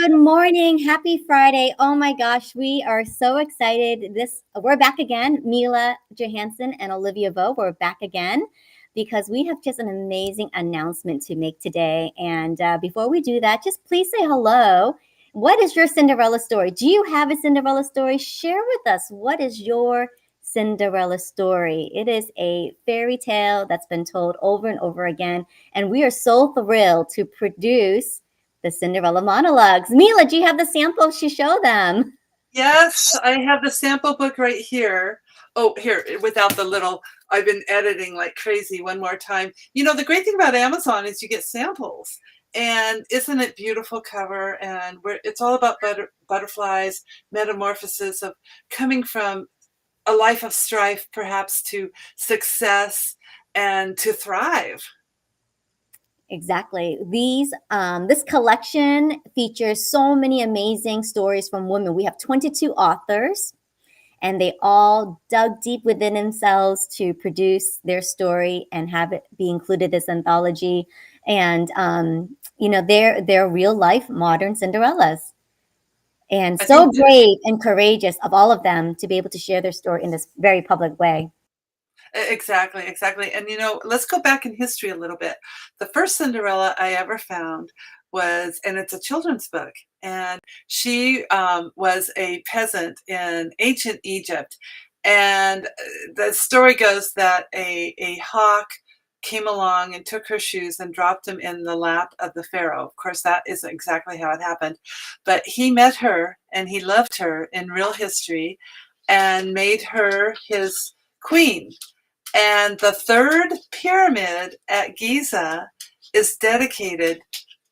Good morning. Happy Friday. Oh my gosh, we are so excited. We're back again. Mila Johansen and Olivia Vo, we're back again because we have just an amazing announcement to make today. And before we do that, just please say hello. What is your Cinderella story? Do you have a Cinderella story? Share with us. What is your Cinderella story? It is a fairy tale that's been told over and over again. And we are so thrilled to produce the Cinderella Monologues. Mila, do you have the sample to show them? Yes, I have the sample book right here. Oh, here, without the little, I've been editing like crazy one more time. You know, the great thing about Amazon is you get samples. And isn't it beautiful cover? And it's all about butterflies, metamorphosis of coming from a life of strife, perhaps to success and to thrive. Exactly. This collection features so many amazing stories from women. We have 22 authors, and they all dug deep within themselves to produce their story and have it be included in this anthology. And they're real life modern Cinderellas, and I so think brave and courageous of all of them to be able to share their story in this very public way. Exactly, exactly. And let's go back in history a little bit. The first Cinderella I ever found was, and it's a children's book, and she was a peasant in ancient Egypt. And the story goes that a hawk came along and took her shoes and dropped them in the lap of the pharaoh. Of course, that isn't exactly how it happened, but he met her and he loved her in real history and made her his queen. And the third pyramid at Giza is dedicated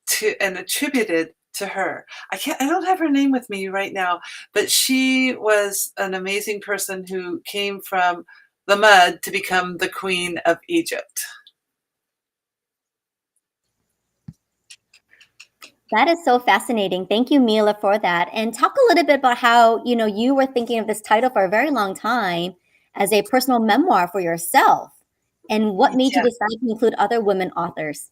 to and attributed to her. I don't have her name with me right now, but she was an amazing person who came from the mud to become the queen of Egypt. That is so fascinating. Thank you, Mila, for that. And talk a little bit about how, you were thinking of this title for a very long time as a personal memoir for yourself. And what made you Yeah. decide to include other women authors?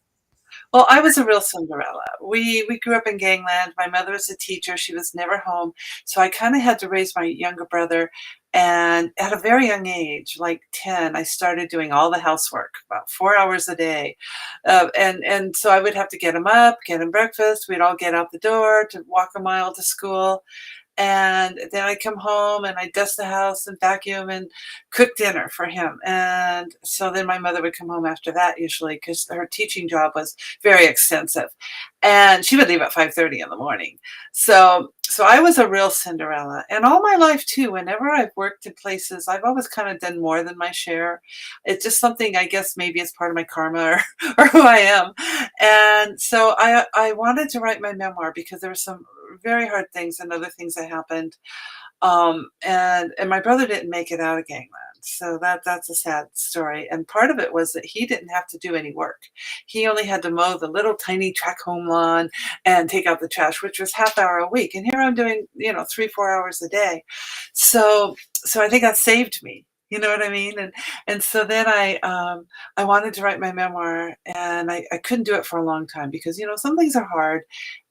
Well, I was a real Cinderella. We grew up in gangland. My mother was a teacher. She was never home. So I kind of had to raise my younger brother. And at a very young age, like 10, I started doing all the housework, about 4 hours a day. And so I would have to get him up, get him breakfast. We'd all get out the door to walk a mile to school. And then I'd come home and I'd dust the house and vacuum and cook dinner for him. And so then my mother would come home after that usually because her teaching job was very extensive. And she would leave at 5:30 in the morning. So I was a real Cinderella. And all my life too, whenever I've worked in places, I've always kind of done more than my share. It's just something, I guess maybe it's part of my karma or who I am. And so I wanted to write my memoir because there were some very hard things and other things that happened. And my brother didn't make it out of gangland. So that's a sad story. And part of it was that he didn't have to do any work. He only had to mow the little tiny track home lawn and take out the trash, which was half hour a week. And here I'm doing, 3, 4 hours a day. So I think that saved me. You know what I mean? And so then I wanted to write my memoir, and I couldn't do it for a long time because some things are hard.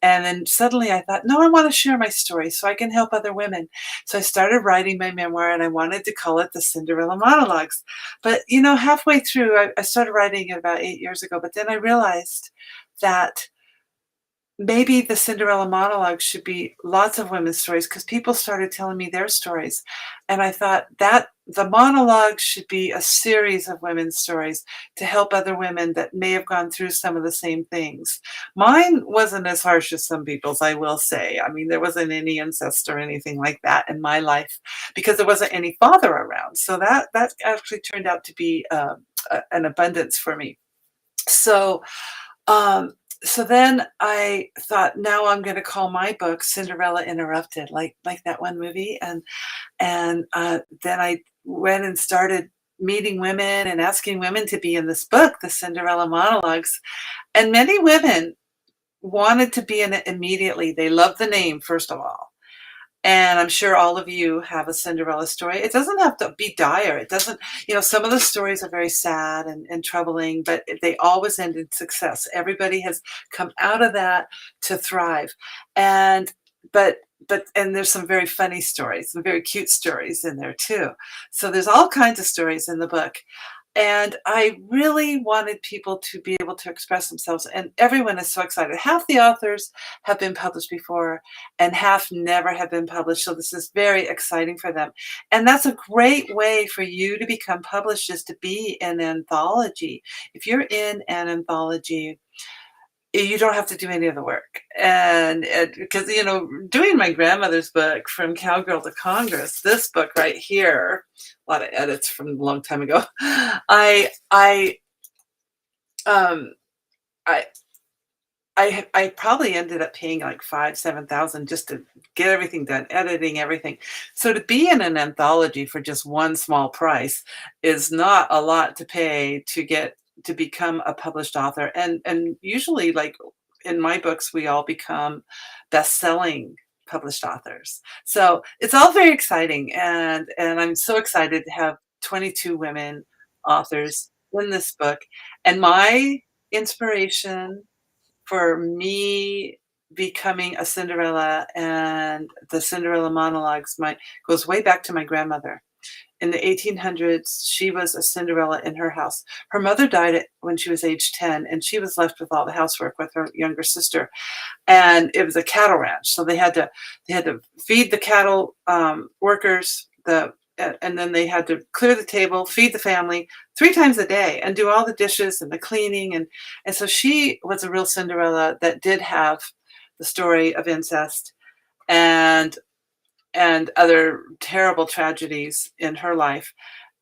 And then suddenly I thought, no, I want to share my story so I can help other women. So I started writing my memoir, and I wanted to call it the Cinderella Monologues. But halfway through, I started writing it about 8 years ago. But then I realized that maybe the Cinderella monologue should be lots of women's stories because people started telling me their stories. And I thought that the monologue should be a series of women's stories to help other women that may have gone through some of the same things. Mine wasn't as harsh as some people's, I will say. I mean, there wasn't any incest or anything like that in my life because there wasn't any father around. So that actually turned out to be an abundance for me. So, um, so then I thought, now I'm going to call my book Cinderella Interrupted, like that one movie. And then I went and started meeting women and asking women to be in this book, the Cinderella Monologues. And many women wanted to be in it immediately. They loved the name, first of all. And I'm sure all of you have a Cinderella story. It doesn't have to be dire. It doesn't, some of the stories are very sad and troubling, but they always end in success. Everybody has come out of that to thrive. And, but, and there's some very funny stories, some very cute stories in there too. So there's all kinds of stories in the book. And I really wanted people to be able to express themselves, and everyone is so excited. Half the authors have been published before, and half never have been published, so this is very exciting for them. And that's a great way for you to become published, is to be in an anthology. If you're in an anthology, you don't have to do any of the work. And because, doing my grandmother's book, From Cowgirl to Congress, this book right here, a lot of edits from a long time ago, I um I I probably ended up paying like 7,000 just to get everything done, editing everything. So to be in an anthology for just one small price is not a lot to pay to become a published author. And usually, like in my books, we all become best-selling published authors. So it's all very exciting, and I'm so excited to have 22 women authors in this book. And my inspiration for me becoming a Cinderella and the Cinderella Monologues goes way back to my grandmother. In the 1800s, she was a Cinderella in her house. Her mother died when she was age 10, and she was left with all the housework with her younger sister. And it was a cattle ranch, so they had to feed the cattle workers, and then they had to clear the table, feed the family 3 times a day, and do all the dishes and the cleaning. And so she was a real Cinderella that did have the story of incest and other terrible tragedies in her life,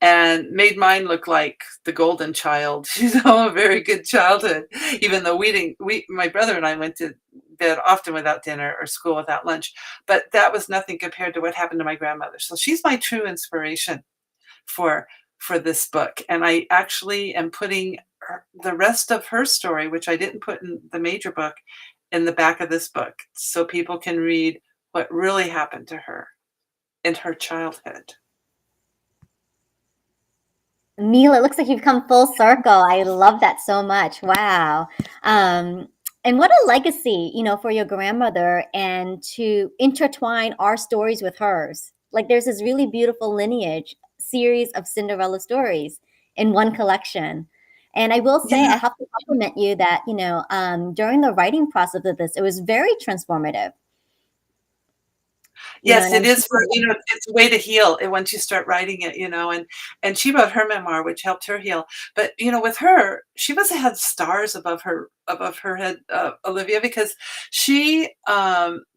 and made mine look like the golden child, a very good childhood, even though my brother and I went to bed often without dinner or school without lunch. But that was nothing compared to what happened to my grandmother. So she's my true inspiration for this book. And I actually am putting the rest of her story, which I didn't put in the major book, in the back of this book, so people can read what really happened to her in her childhood. Mila, it looks like you've come full circle. I love that so much. Wow. And what a legacy, for your grandmother, and to intertwine our stories with hers. Like there's this really beautiful lineage series of Cinderella stories in one collection. And I will say, Yeah. I have to compliment you that, during the writing process of this, it was very transformative. Yes, And it I'm is it's a way to heal once you start writing it, and she wrote her memoir, which helped her heal. But, with her, she must have had stars above her head, Olivia, because she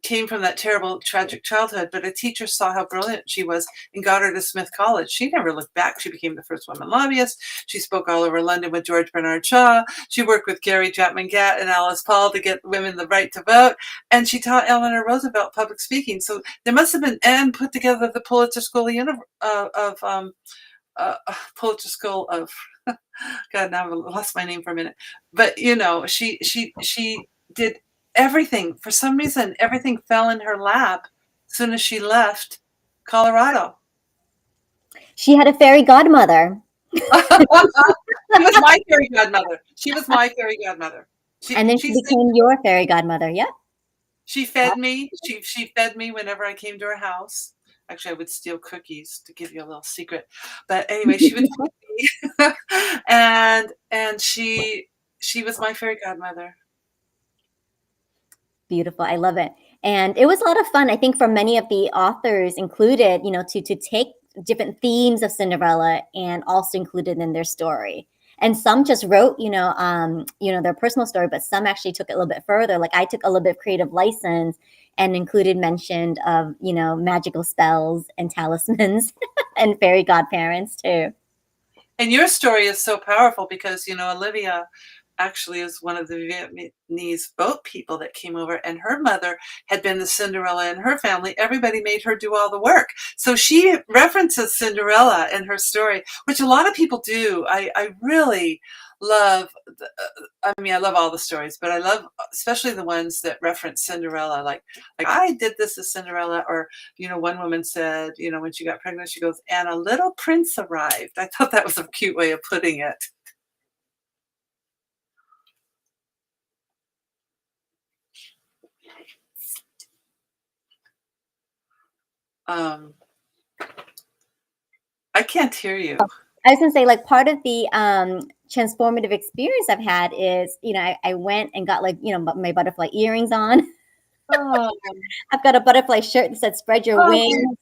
came from that terrible, tragic childhood, but a teacher saw how brilliant she was and got her to Smith College. She never looked back. She became the first woman lobbyist. She spoke all over London with George Bernard Shaw. She worked with Gary Chapman Gatt and Alice Paul to get women the right to vote. And she taught Eleanor Roosevelt public speaking. So there must have been, and put together the Pulitzer School Pulitzer School of God. Now I've lost my name for a minute. But she did everything. For some reason, everything fell in her lap as soon as she left Colorado. she had a fairy godmother. She was my fairy godmother. She was my fairy godmother. And then she became your fairy godmother. Yep. She fed me. She fed me whenever I came to her house. Actually, I would steal cookies, to give you a little secret. But anyway, she would feed me, and she was my fairy godmother. Beautiful. I love it. And it was a lot of fun, I think, for many of the authors included, to take different themes of Cinderella and also included in their story. And some just wrote, their personal story, but some actually took it a little bit further. Like I took a little bit of creative license and included mention of, magical spells and talismans and fairy godparents too. And your story is so powerful because, Olivia, actually is one of the Vietnamese boat people that came over, and her mother had been the Cinderella in her family. Everybody made her do all the work. So she references Cinderella in her story, which a lot of people do. I really love, I mean, I love all the stories, but I love especially the ones that reference Cinderella, like I did this as Cinderella, or, one woman said, when she got pregnant, she goes, and a little prince arrived. I thought that was a cute way of putting it. Um, I can't hear you. I was gonna say, like, part of the transformative experience I've had is, I went and got, like, my butterfly earrings on. Oh, I've got a butterfly shirt that said "Spread your oh, wings."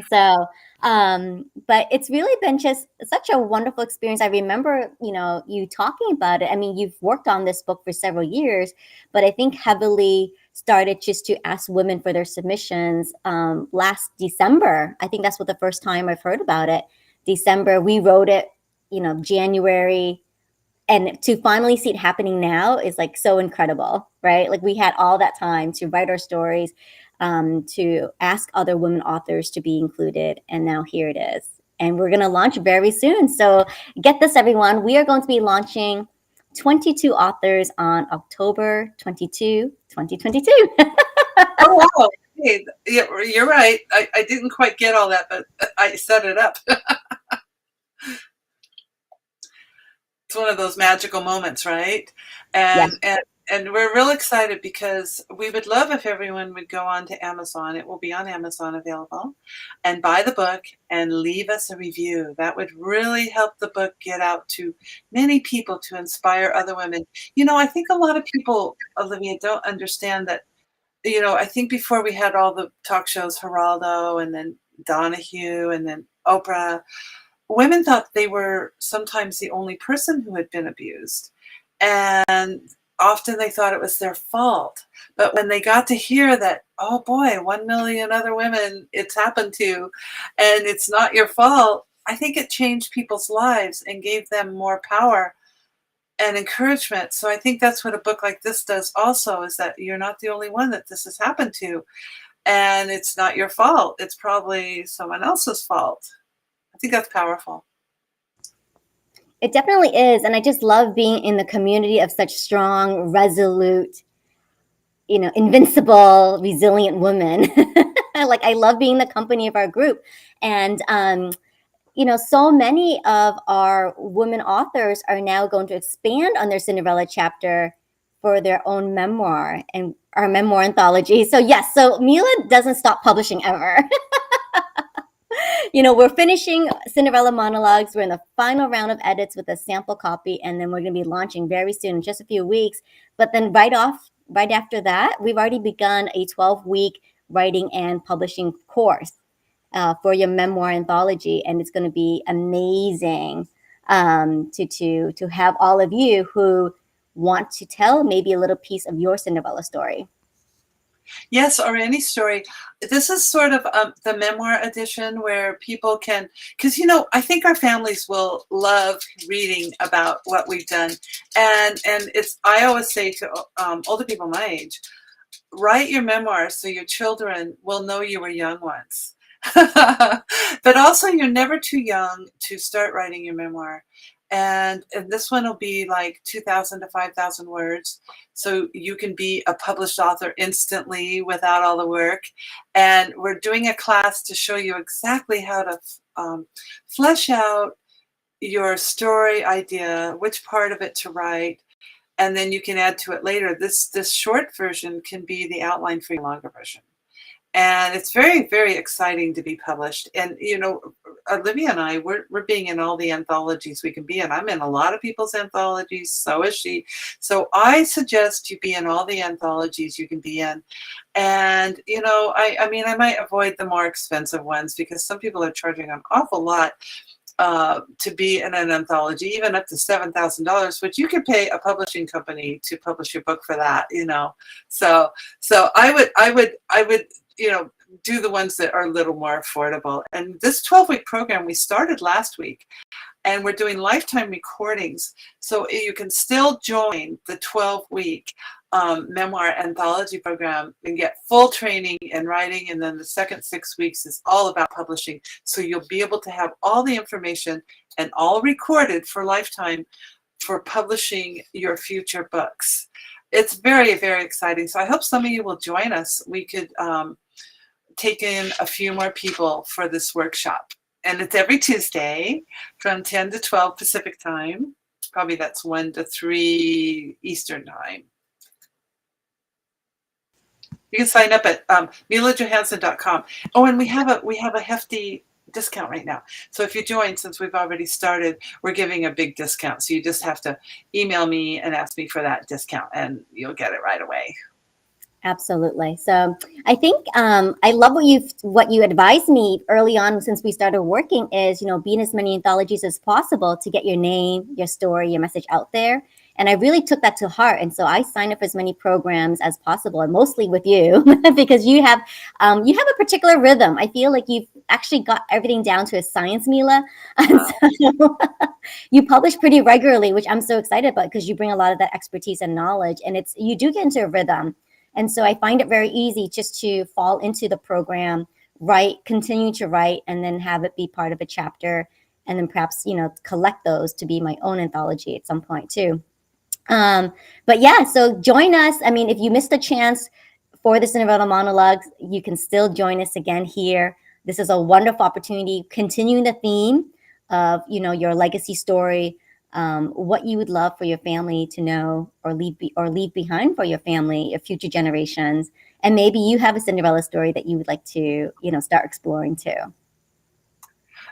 So, but it's really been just such a wonderful experience. I remember, you talking about it. I mean, you've worked on this book for several years, but I think heavily started just to ask women for their submissions last December. I think that's what the first time I've heard about it. December, we wrote it, January, and to finally see it happening now is like so incredible, right? Like we had all that time to write our stories, to ask other women authors to be included, and now here it is. And we're going to launch very soon. So get this, everyone. We are going to be launching 22 authors on October 22, 2022. oh, wow. Hey, yeah, you're right. I didn't quite get all that, but I set it up. It's one of those magical moments, right? Yeah. And we're real excited because we would love if everyone would go on to Amazon. It will be on Amazon available, and buy the book and leave us a review. That would really help the book get out to many people to inspire other women. I think a lot of people, Olivia, don't understand that. I think before we had all the talk shows, Geraldo and then Donahue and then Oprah, women thought they were sometimes the only person who had been abused. And often they thought it was their fault. But when they got to hear that, oh boy, 1 million other women it's happened to, and it's not your fault, I think it changed people's lives and gave them more power and encouragement. So I think that's what a book like this does also, is that you're not the only one that this has happened to. And it's not your fault. It's probably someone else's fault. I think that's powerful. It definitely is. And I just love being in the community of such strong, resolute, invincible, resilient women. Like, I love being the company of our group. And, so many of our women authors are now going to expand on their Cinderella chapter for their own memoir and our memoir anthology. So, yes, so Mila doesn't stop publishing ever. We're finishing Cinderella Monologues. We're in the final round of edits with a sample copy, and then we're going to be launching very soon, in just a few weeks. But then right after that, we've already begun a 12-week writing and publishing course for your memoir anthology, and it's going to be amazing to have all of you who want to tell maybe a little piece of your Cinderella story. Yes, or any story. This is sort of the memoir edition where people can, because I think our families will love reading about what we've done, and it's. I always say to older people my age, write your memoirs so your children will know you were young once. But also, you're never too young to start writing your memoir. And this one will be like 2,000 to 5,000 words. So you can be a published author instantly without all the work. And we're doing a class to show you exactly how to flesh out your story idea, which part of it to write, and then you can add to it later. This short version can be the outline for your longer version. And it's very, very exciting to be published. And, Olivia and I, we're being in all the anthologies we can be in. I'm in a lot of people's anthologies. So is she. So I suggest you be in all the anthologies you can be in. And, I mean, I might avoid the more expensive ones because some people are charging an awful lot to be in an anthology, even up to $7,000, which you could pay a publishing company to publish your book for that, So I would, do the ones that are a little more affordable. And this 12-week program we started last week, and we're doing lifetime recordings. So you can still join the 12-week memoir anthology program and get full training in writing. And then the second 6 weeks is all about publishing. So you'll be able to have all the information and all recorded for lifetime for publishing your future books. It's very, very exciting. So I hope some of you will join us. We could take in a few more people for this workshop. And it's every Tuesday from 10 to 12 Pacific time. Probably that's 1 to 3 Eastern time. You can sign up at milajohansen.com. Oh, and we have a hefty discount right now. So if you join, since we've already started, we're giving a big discount. So you just have to email me and ask me for that discount, and you'll get it right away. Absolutely. So I think I love what you advised me early on since we started working is, be in as many anthologies as possible to get your name, your story, your message out there. And I really took that to heart. And so I signed up for as many programs as possible, and mostly with you because you have a particular rhythm. I feel like you've actually got everything down to a science, Mila. And so you publish pretty regularly, which I'm so excited about because you bring a lot of that expertise and knowledge, and you do get into a rhythm. And so I find it very easy just to fall into the program, continue to write, and then have it be part of a chapter, and then perhaps, collect those to be my own anthology at some point too. But yeah, so join us. I mean, if you missed a chance for the Cinderella Monologues, you can still join us again here. This is a wonderful opportunity, continuing the theme of, your legacy story, what you would love for your family to know or leave behind for your family, your future generations. And maybe you have a Cinderella story that you would like to, start exploring too.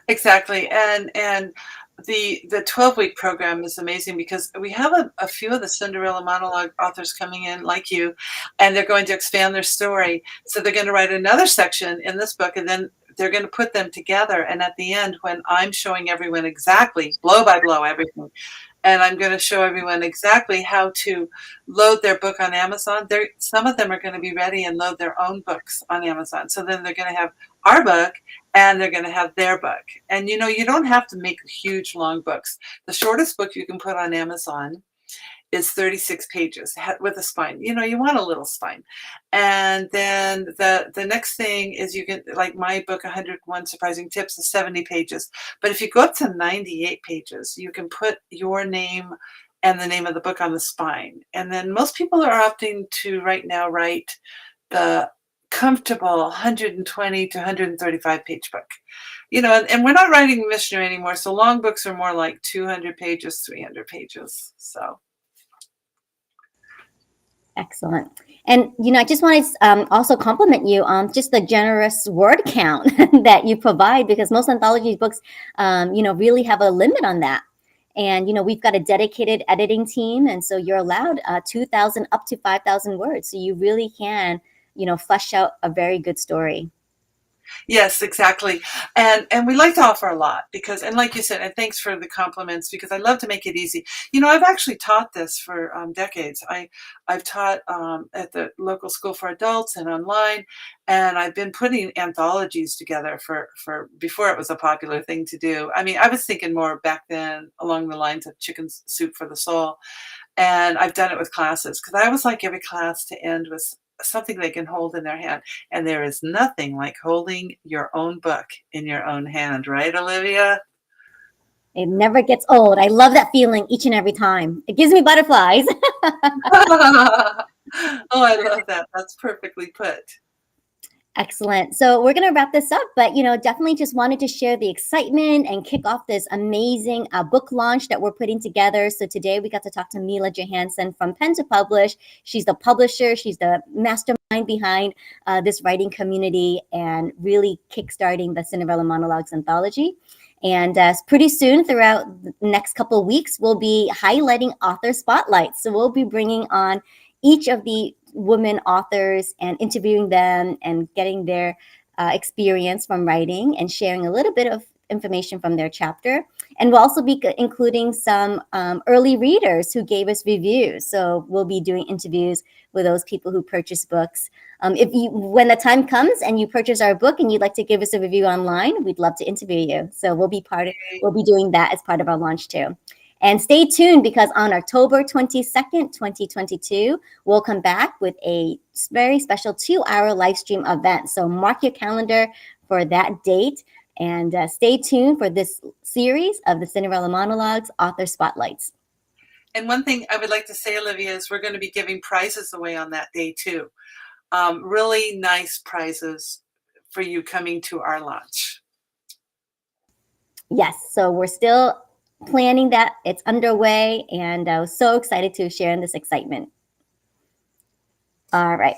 Exactly. And the 12-week program is amazing because we have a few of the Cinderella monologue authors coming in like you, and they're going to expand their story. So they're going to write another section in this book, and then they're going to put them together. And at the end, when I'm showing everyone exactly, blow by blow, everything, and I'm going to show everyone exactly how to load their book on Amazon. Some of them are going to be ready and load their own books on Amazon. So then they're going to have our book and they're going to have their book. And, you don't have to make huge, long books. The shortest book you can put on Amazon is 36 pages with a spine. You want a little spine. And then the next thing is you can, like my book, 101 Surprising Tips, is 70 pages. But if you go up to 98 pages, you can put your name and the name of the book on the spine. And then most people are opting to right now write the comfortable 120 to 135 page book. And we're not writing missionary anymore. So long books are more like 200 pages, 300 pages. So. Excellent. And, I just want to also compliment you on just the generous word count that you provide, because most anthology books, really have a limit on that. And, we've got a dedicated editing team. And so you're allowed 2,000 up to 5,000 words. So you really can, flesh out a very good story. Yes, exactly. And we like to offer a lot because, and like you said, and thanks for the compliments, because I love to make it easy. I've actually taught this for decades. I've taught at the local school for adults and online, and I've been putting anthologies together for before it was a popular thing to do. I mean, I was thinking more back then along the lines of Chicken Soup for the Soul. And I've done it with classes because I always like every class to end with something they can hold in their hand. And there is nothing like holding your own book in your own hand, right, Olivia? It never gets old. I love that feeling each and every time. It gives me butterflies. Oh, I love that. That's perfectly put. Excellent. So we're going to wrap this up, but, definitely just wanted to share the excitement and kick off this amazing book launch that we're putting together. So today we got to talk to Mila Johansen from Pen to Publish. She's the publisher. She's the mastermind behind this writing community and really kickstarting the Cinderella Monologues anthology. And pretty soon, throughout the next couple of weeks, we'll be highlighting author spotlights. So we'll be bringing on each of the women authors and interviewing them and getting their experience from writing and sharing a little bit of information from their chapter. And we'll also be including some early readers who gave us reviews. So we'll be doing interviews with those people who purchase books. When the time comes and you purchase our book and you'd like to give us a review online, we'd love to interview you. So we'll be doing that as part of our launch too. And stay tuned, because on October 22nd, 2022, we'll come back with a very special 2-hour live stream event. So mark your calendar for that date, and stay tuned for this series of the Cinderella Monologues Author Spotlights. And one thing I would like to say, Olivia, is we're going to be giving prizes away on that day too. Really nice prizes for you coming to our launch. Yes, so we're still planning that. It's underway, and I was so excited to share in this excitement. All right.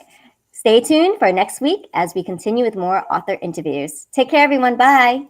Stay tuned for next week as we continue with more author interviews. Take care, everyone. Bye.